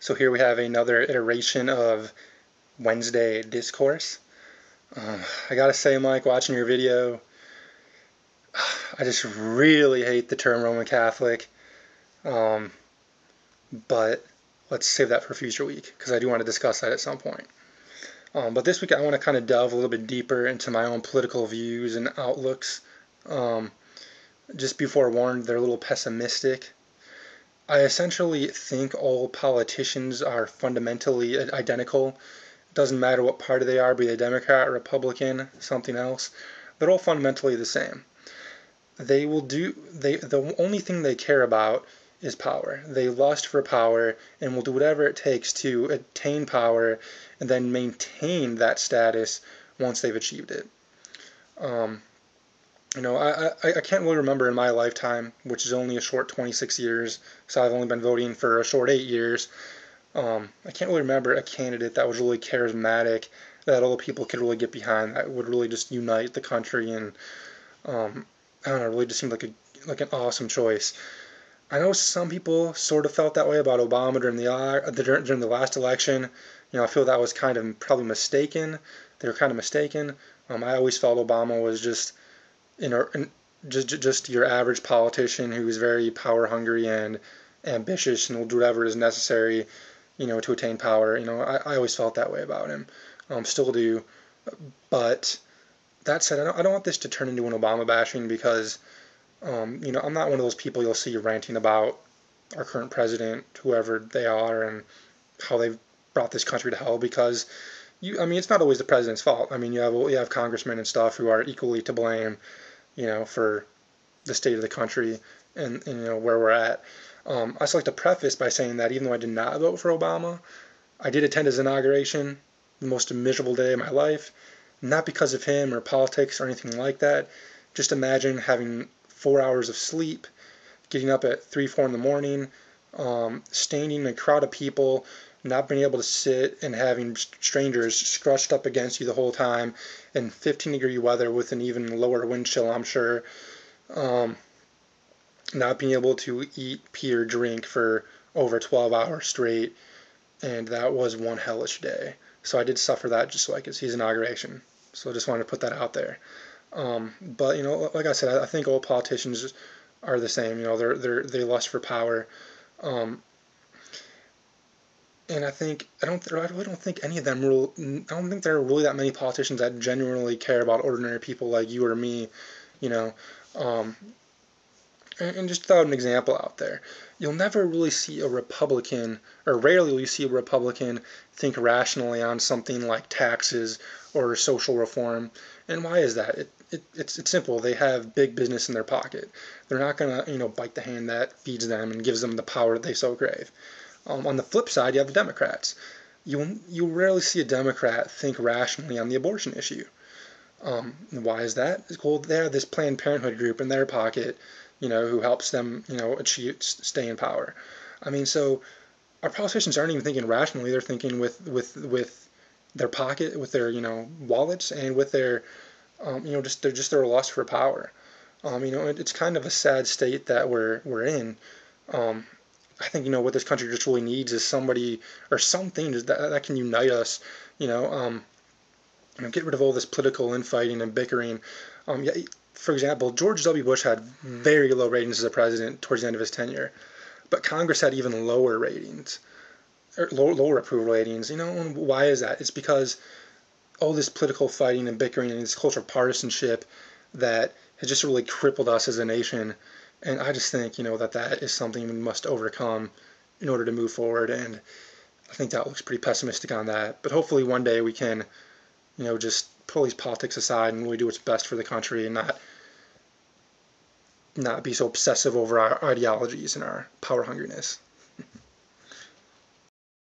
So here we have another iteration of Wednesday Discourse. I gotta say, Mike, watching your video, I just really hate the term Roman Catholic, um, but let's save that for a future week because I do want to discuss that at some point. But this week I want to kind of delve a little bit deeper into my own political views and outlooks. Um, just be forewarned, they're a little pessimistic. I essentially think all politicians are fundamentally identical. It doesn't matter what party they are, be they Democrat, Republican, something else. They're all fundamentally the same. The only thing they care about is power. They lust for power and will do whatever it takes to attain power and then maintain that status once they've achieved it. Um, I can't really remember in my lifetime, which is only a short 26 years, so I've only been voting for a short 8 years. I can't really remember a candidate that was really charismatic, that all the people could really get behind, that would really just unite the country, and I don't know, really just seemed like an awesome choice. I know some people sort of felt that way about Obama during the last election. I feel that was kind of probably mistaken. They were kind of mistaken. I always felt Obama was just just your average politician who is very power hungry and ambitious and will do whatever is necessary, to attain power. I always felt that way about him. Still do. But that said, I don't want this to turn into an Obama bashing because, I'm not one of those people you'll see ranting about our current president, whoever they are, and how they've brought this country to hell because it's not always the president's fault. You have congressmen and stuff who are equally to blame, for the state of the country and where we're at. I just like to preface by saying that even though I did not vote for Obama, I did attend his inauguration, the most miserable day of my life, not because of him or politics or anything like that. Just imagine having 4 hours of sleep, getting up at 3, 4 in the morning, standing in a crowd of people, not being able to sit, and having strangers scrunched up against you the whole time in 15-degree weather with an even lower wind chill, I'm sure. Not being able to eat, pee, or drink for over 12 hours straight, and that was one hellish day. So I did suffer that just so I could see his inauguration. So I just wanted to put that out there. But like I said, I think all politicians are the same. They lust for power. And I really don't think any of them I don't think there are really that many politicians that genuinely care about ordinary people like you or me, you know. Um, and just throw an example out there. You'll never really see a Republican, or rarely will you see a Republican think rationally on something like taxes or social reform. And why is that? It's simple. They have big business in their pocket. They're not going to, bite the hand that feeds them and gives them the power that they so crave. On the flip side, you have the Democrats. You rarely see a Democrat think rationally on the abortion issue. Why is that? Well, they have this Planned Parenthood group in their pocket, who helps them, stay in power. So our politicians aren't even thinking rationally. They're thinking with their pocket, with their, wallets, and with their, just their lust for power. It's kind of a sad state that we're in. I think what this country just really needs is somebody or something that can unite us. Get rid of all this political infighting and bickering. Yeah, for example, George W. Bush had very low ratings as a president towards the end of his tenure, but Congress had even lower ratings, or lower approval ratings. Why is that? It's because all this political fighting and bickering and this culture of partisanship that has just really crippled us as a nation. And I just think, that is something we must overcome in order to move forward. And I think that looks pretty pessimistic on that. But hopefully one day we can, just put all these politics aside and really do what's best for the country and not be so obsessive over our ideologies and our power hungriness.